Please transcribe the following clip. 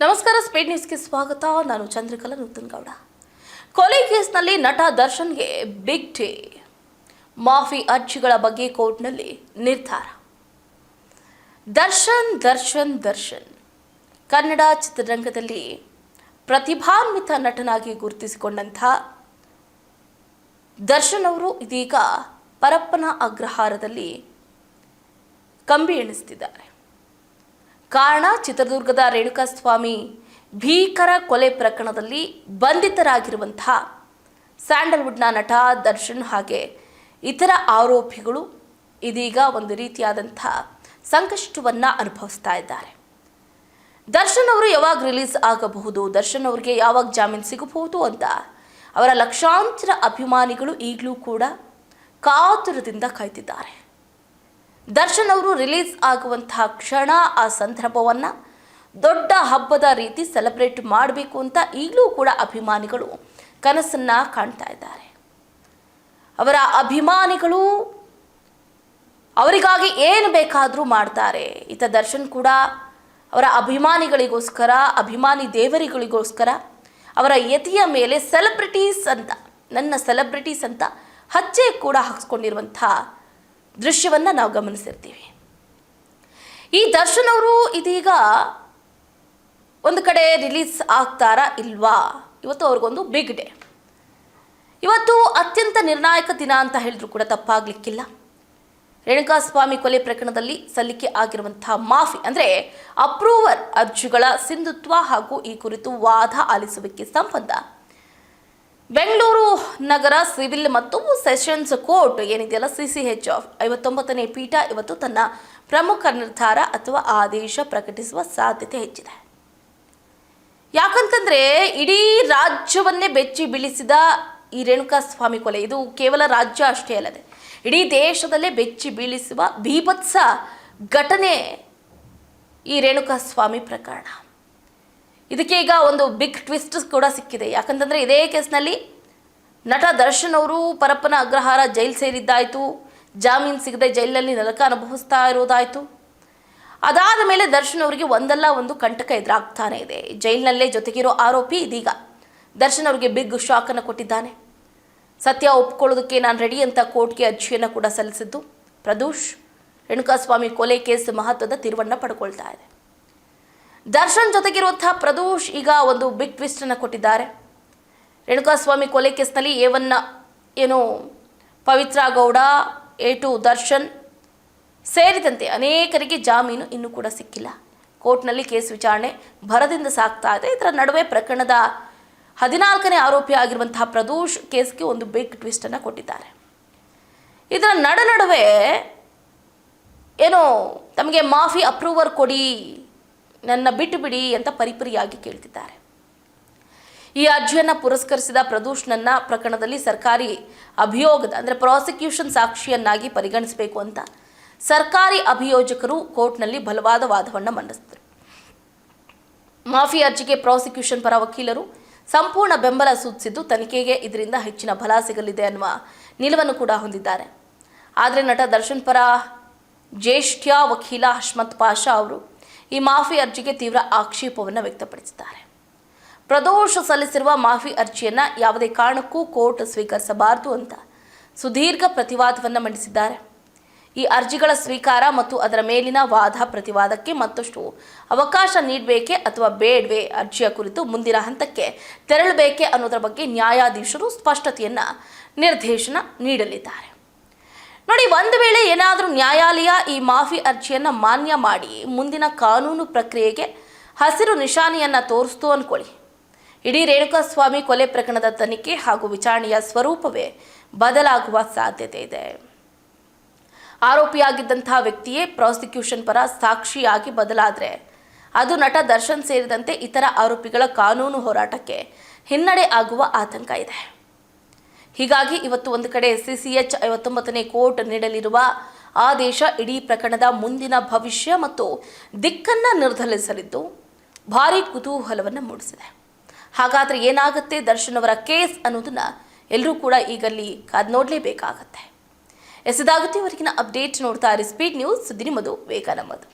ನಮಸ್ಕಾರ, ಸ್ಪೀಡ್ ನ್ಯೂಸ್ಗೆ ಸ್ವಾಗತ. ನಾನು ಚಂದ್ರಕಲಾ ನೂತನಗೌಡ. ಕೊಲೆ ಕೇಸ್ನಲ್ಲಿ ನಟ ದರ್ಶನ್ಗೆ ಬಿಗ್ ಡೇ. ಮಾಫಿ ಅರ್ಜಿಗಳ ಬಗ್ಗೆ ಕೋರ್ಟ್ನಲ್ಲಿ ನಿರ್ಧಾರ. ದರ್ಶನ್ ಕನ್ನಡ ಚಿತ್ರರಂಗದಲ್ಲಿ ಪ್ರತಿಭಾನ್ವಿತ ನಟನಾಗಿ ಗುರುತಿಸಿಕೊಂಡಂಥ ದರ್ಶನ್ ಅವರು ಇದೀಗ ಪರಪ್ಪನ ಅಗ್ರಹಾರದಲ್ಲಿ ಕಂಬಿ ಎಣಿಸುತ್ತಿದ್ದಾರೆ. ಕಾರಣ, ಚಿತ್ರದುರ್ಗದ ರೇಣುಕಾಸ್ವಾಮಿ ಭೀಕರ ಕೊಲೆ ಪ್ರಕರಣದಲ್ಲಿ ಬಂಧಿತರಾಗಿರುವಂತಹ ಸ್ಯಾಂಡಲ್ವುಡ್ನ ನಟ ದರ್ಶನ್ ಹಾಗೆ ಇತರ ಆರೋಪಿಗಳು ಇದೀಗ ಒಂದು ರೀತಿಯಾದಂಥ ಸಂಕಷ್ಟವನ್ನು ಅನುಭವಿಸ್ತಾ ಇದ್ದಾರೆ. ದರ್ಶನ್ ಅವರು ಯಾವಾಗ ರಿಲೀಸ್ ಆಗಬಹುದು, ದರ್ಶನ್ ಅವರಿಗೆ ಯಾವಾಗ ಜಾಮೀನು ಸಿಗಬಹುದು ಅಂತ ಅವರ ಲಕ್ಷಾಂತರ ಅಭಿಮಾನಿಗಳು ಈಗಲೂ ಕೂಡ ಕಾತುರದಿಂದ ಕಾಯ್ತಿದ್ದಾರೆ. ದರ್ಶನ್ ಅವರು ರಿಲೀಸ್ ಆಗುವಂತಹ ಕ್ಷಣ, ಆ ಸಂದರ್ಭವನ್ನು ದೊಡ್ಡ ಹಬ್ಬದ ರೀತಿ ಸೆಲೆಬ್ರೇಟ್ ಮಾಡಬೇಕು ಅಂತ ಈಗಲೂ ಕೂಡ ಅಭಿಮಾನಿಗಳು ಕನಸನ್ನು ಕಾಣ್ತಾ ಇದ್ದಾರೆ. ಅವರ ಅಭಿಮಾನಿಗಳು ಅವರಿಗಾಗಿ ಏನು ಬೇಕಾದರೂ ಮಾಡ್ತಾರೆ. ಈತ ದರ್ಶನ್ ಕೂಡ ಅವರ ಅಭಿಮಾನಿಗಳಿಗೋಸ್ಕರ, ಅಭಿಮಾನಿ ದೇವರಿಗಳಿಗೋಸ್ಕರ ಅವರ ಯತಿಯ ಮೇಲೆ ನನ್ನ ಸೆಲೆಬ್ರಿಟೀಸ್ ಅಂತ ಹಚ್ಚೆ ಕೂಡ ಹಾಕ್ಸ್ಕೊಂಡಿರುವಂಥ ದೃಶ್ಯವನ್ನು ನಾವು ಗಮನಿಸಿರ್ತೀವಿ. ಈ ದರ್ಶನ್ ಅವರು ಇದೀಗ ಒಂದು ಕಡೆ ರಿಲೀಸ್ ಆಗ್ತಾರಾ ಇಲ್ವಾ, ಇವತ್ತು ಅವ್ರಿಗೊಂದು ಬಿಗ್ ಡೇ. ಇವತ್ತು ಅತ್ಯಂತ ನಿರ್ಣಾಯಕ ದಿನ ಅಂತ ಹೇಳಿದ್ರು ಕೂಡ ತಪ್ಪಾಗಲಿಕ್ಕಿಲ್ಲ. ರೇಣುಕಾಸ್ವಾಮಿ ಕೊಲೆ ಪ್ರಕರಣದಲ್ಲಿ ಸಲ್ಲಿಕೆ ಆಗಿರುವಂತಹ ಮಾಫಿ ಅಂದರೆ ಅಪ್ರೂವರ್ ಅರ್ಜಿಗಳ ಸಿಂಧುತ್ವ ಹಾಗೂ ಈ ಕುರಿತು ವಾದ ಆಲಿಸುವಿಕೆ ಸಂಬಂಧ ಬೆಂಗಳೂರು ನಗರ ಸಿವಿಲ್ ಮತ್ತು ಸೆಷನ್ಸ್ ಕೋರ್ಟ್ ಏನಿದೆಯಲ್ಲ, CCH 59ನೇ ಪೀಠ ಇವತ್ತು ತನ್ನ ಪ್ರಮುಖ ನಿರ್ಧಾರ ಅಥವಾ ಆದೇಶ ಪ್ರಕಟಿಸುವ ಸಾಧ್ಯತೆ ಹೆಚ್ಚಿದೆ. ಯಾಕಂತಂದ್ರೆ ಇಡೀ ರಾಜ್ಯವನ್ನೇ ಬೆಚ್ಚಿ ಬೀಳಿಸಿದ ಈ ರೇಣುಕಾಸ್ವಾಮಿ ಕೊಲೆ, ಇದು ಕೇವಲ ರಾಜ್ಯ ಅಷ್ಟೇ ಅಲ್ಲದೆ ಇಡೀ ದೇಶದಲ್ಲೇ ಬೆಚ್ಚಿ ಬೀಳಿಸುವ ಬೀಭತ್ಸ ಘಟನೆ ಈ ರೇಣುಕಾಸ್ವಾಮಿ ಪ್ರಕರಣ. ಇದಕ್ಕೆ ಈಗ ಒಂದು ಬಿಗ್ ಟ್ವಿಸ್ಟ್ ಕೂಡ ಸಿಕ್ಕಿದೆ. ಯಾಕಂತಂದರೆ ಇದೇ ಕೇಸ್ನಲ್ಲಿ ನಟ ದರ್ಶನ್ ಅವರು ಪರಪ್ಪನ ಅಗ್ರಹಾರ ಜೈಲು ಸೇರಿದ್ದಾಯಿತು, ಜಾಮೀನು ಸಿಗದೆ ಜೈಲಿನಲ್ಲಿ ನರಕ ಅನುಭವಿಸ್ತಾ ಇರೋದಾಯಿತು. ಅದಾದ ಮೇಲೆ ದರ್ಶನ್ ಅವರಿಗೆ ಒಂದಲ್ಲ ಒಂದು ಕಂಟಕ ಎದುರಾಗ್ತಾನೆ ಇದೆ. ಜೈಲಿನಲ್ಲೇ ಜೊತೆಗಿರೋ ಆರೋಪಿ ಇದೀಗ ದರ್ಶನ್ ಅವರಿಗೆ ಬಿಗ್ ಶಾಕನ್ನು ಕೊಟ್ಟಿದ್ದಾನೆ. ಸತ್ಯ ಒಪ್ಕೊಳ್ಳೋದಕ್ಕೆ ನಾನು ರೆಡಿ ಅಂತ ಕೋರ್ಟ್ಗೆ ಅರ್ಜಿಯನ್ನು ಕೂಡ ಸಲ್ಲಿಸಿದ್ದು ಪ್ರದೋಷ್. ರೇಣುಕಾಸ್ವಾಮಿ ಕೊಲೆ ಕೇಸ್ ಮಹತ್ವದ ತಿರುವನ್ನು ಪಡ್ಕೊಳ್ತಾ ಇದೆ. ದರ್ಶನ್ ಜೊತೆಗಿರುವಂತಹ ಪ್ರದೋಷ್ ಈಗ ಒಂದು ಬಿಗ್ ಟ್ವಿಸ್ಟನ್ನು ಕೊಟ್ಟಿದ್ದಾರೆ. ರೇಣುಕಾಸ್ವಾಮಿ ಕೊಲೆ ಕೇಸ್ನಲ್ಲಿ ಏನು ಪವಿತ್ರ ಗೌಡ, A2 ದರ್ಶನ್ ಸೇರಿದಂತೆ ಅನೇಕರಿಗೆ ಜಾಮೀನು ಇನ್ನೂ ಕೂಡ ಸಿಕ್ಕಿಲ್ಲ. ಕೋರ್ಟ್ನಲ್ಲಿ ಕೇಸ್ ವಿಚಾರಣೆ ಭರದಿಂದ ಸಾಗ್ತಾ ಇದೆ. ಇದರ ನಡುವೆ ಪ್ರಕರಣದ 14ನೇ ಆರೋಪಿ ಆಗಿರುವಂತಹ ಪ್ರದೋಷ್ ಕೇಸ್ಗೆ ಒಂದು ಬಿಗ್ ಟ್ವಿಸ್ಟನ್ನು ಕೊಟ್ಟಿದ್ದಾರೆ. ಇದರ ನಡುವೆ ತಮಗೆ ಮಾಫಿ ಅಪ್ರೂವರ್ ಕೊಡಿ, ನನ್ನ ಬಿಟ್ಟು ಬಿಡಿ ಅಂತ ಪರಿಪರಿಯಾಗಿ ಕೇಳ್ತಿದ್ದಾರೆ. ಈ ಅರ್ಜಿಯನ್ನು ಪುರಸ್ಕರಿಸಿದ ಪ್ರದೋಷ್ ನನ್ನ ಪ್ರಕರಣದಲ್ಲಿ ಸರ್ಕಾರಿ ಅಭಿಯೋಗದ ಅಂದರೆ ಪ್ರಾಸಿಕ್ಯೂಷನ್ ಸಾಕ್ಷಿಯನ್ನಾಗಿ ಪರಿಗಣಿಸಬೇಕು ಅಂತ ಸರ್ಕಾರಿ ಅಭಿಯೋಜಕರು ಕೋರ್ಟ್ನಲ್ಲಿ ಬಲವಾದ ವಾದವನ್ನು ಮಂಡಿಸಿದರು. ಮಾಫಿ ಅರ್ಜಿಗೆ ಪ್ರಾಸಿಕ್ಯೂಷನ್ ಪರ ವಕೀಲರು ಸಂಪೂರ್ಣ ಬೆಂಬಲ ಸೂಚಿಸಿದ್ದು ತನಿಖೆಗೆ ಇದರಿಂದ ಹೆಚ್ಚಿನ ಬಲ ಸಿಗಲಿದೆ ಅನ್ನುವ ನಿಲುವನ್ನು ಕೂಡ ಹೊಂದಿದ್ದಾರೆ. ಆದರೆ ನಟ ದರ್ಶನ್ ಪರ ಜ್ಯೇಷ್ಠ ವಕೀಲ ಹಶ್ಮತ್ ಪಾಷಾ ಅವರು ಈ ಮಾಫಿ ಅರ್ಜಿಗೆ ತೀವ್ರ ಆಕ್ಷೇಪವನ್ನು ವ್ಯಕ್ತಪಡಿಸಿದ್ದಾರೆ. ಪ್ರದೋಷ್ ಸಲ್ಲಿಸಿರುವ ಮಾಫಿ ಅರ್ಜಿಯನ್ನು ಯಾವುದೇ ಕಾರಣಕ್ಕೂ ಕೋರ್ಟ್ ಸ್ವೀಕರಿಸಬಾರದು ಅಂತ ಸುದೀರ್ಘ ಪ್ರತಿವಾದವನ್ನು ಮಂಡಿಸಿದ್ದಾರೆ. ಈ ಅರ್ಜಿಗಳ ಸ್ವೀಕಾರ ಮತ್ತು ಅದರ ಮೇಲಿನ ವಾದ ಪ್ರತಿವಾದಕ್ಕೆ ಮತ್ತಷ್ಟು ಅವಕಾಶ ನೀಡಬೇಕೆ ಅಥವಾ ಬೇಡವೇ, ಅರ್ಜಿಯ ಕುರಿತು ಮುಂದಿನ ಹಂತಕ್ಕೆ ತೆರಳಬೇಕೆ ಅನ್ನೋದರ ಬಗ್ಗೆ ನ್ಯಾಯಾಧೀಶರು ಸ್ಪಷ್ಟತೆಯನ್ನು ನಿರ್ದೇಶನ ನೀಡಲಿದ್ದಾರೆ. ನೋಡಿ, ಒಂದು ವೇಳೆ ಏನಾದರೂ ನ್ಯಾಯಾಲಯ ಈ ಮಾಫಿ ಅರ್ಜಿಯನ್ನು ಮಾನ್ಯ ಮಾಡಿ ಮುಂದಿನ ಕಾನೂನು ಪ್ರಕ್ರಿಯೆಗೆ ಹಸಿರು ನಿಶಾನೆಯನ್ನು ತೋರಿಸ್ತು ಅಂದ್ಕೊಳ್ಳಿ, ಇಡೀ ರೇಣುಕಾಸ್ವಾಮಿ ಕೊಲೆ ಪ್ರಕರಣದ ತನಿಖೆ ಹಾಗೂ ವಿಚಾರಣೆಯ ಸ್ವರೂಪವೇ ಬದಲಾಗುವ ಸಾಧ್ಯತೆ ಇದೆ. ಆರೋಪಿಯಾಗಿದ್ದಂತಹ ವ್ಯಕ್ತಿಯೇ ಪ್ರಾಸಿಕ್ಯೂಷನ್ ಪರ ಸಾಕ್ಷಿಯಾಗಿ ಬದಲಾದರೆ ಅದು ನಟ ದರ್ಶನ್ ಸೇರಿದಂತೆ ಇತರ ಆರೋಪಿಗಳ ಕಾನೂನು ಹೋರಾಟಕ್ಕೆ ಹಿನ್ನಡೆ ಆಗುವ ಆತಂಕ ಇದೆ. ಹೀಗಾಗಿ ಇವತ್ತು ಒಂದು ಕಡೆ CCH 59ನೇ ಕೋರ್ಟ್ ನೀಡಲಿರುವ ಆದೇಶ ಇಡೀ ಪ್ರಕರಣದ ಮುಂದಿನ ಭವಿಷ್ಯ ಮತ್ತು ದಿಕ್ಕನ್ನು ನಿರ್ಧರಿಸಲಿದ್ದು ಭಾರೀ ಕುತೂಹಲವನ್ನು ಮೂಡಿಸಿದೆ. ಹಾಗಾದರೆ ಏನಾಗುತ್ತೆ ದರ್ಶನ್ ಅವರ ಕೇಸ್ ಅನ್ನೋದನ್ನ ಎಲ್ಲರೂ ಕೂಡ ಈಗಲ್ಲಿ ಕಾದು ನೋಡಲೇಬೇಕಾಗತ್ತೆ. ಇದಾಗುತ್ತೆ ಇವರೆಗಿನ ಅಪ್ಡೇಟ್. ನೋಡ್ತಾ ಇರಿ ಸ್ಪೀಡ್ ನ್ಯೂಸ್, ಸುದ್ದಿ ನಿಮ್ಮದು, ವೇಗ ನಮ್ಮದು.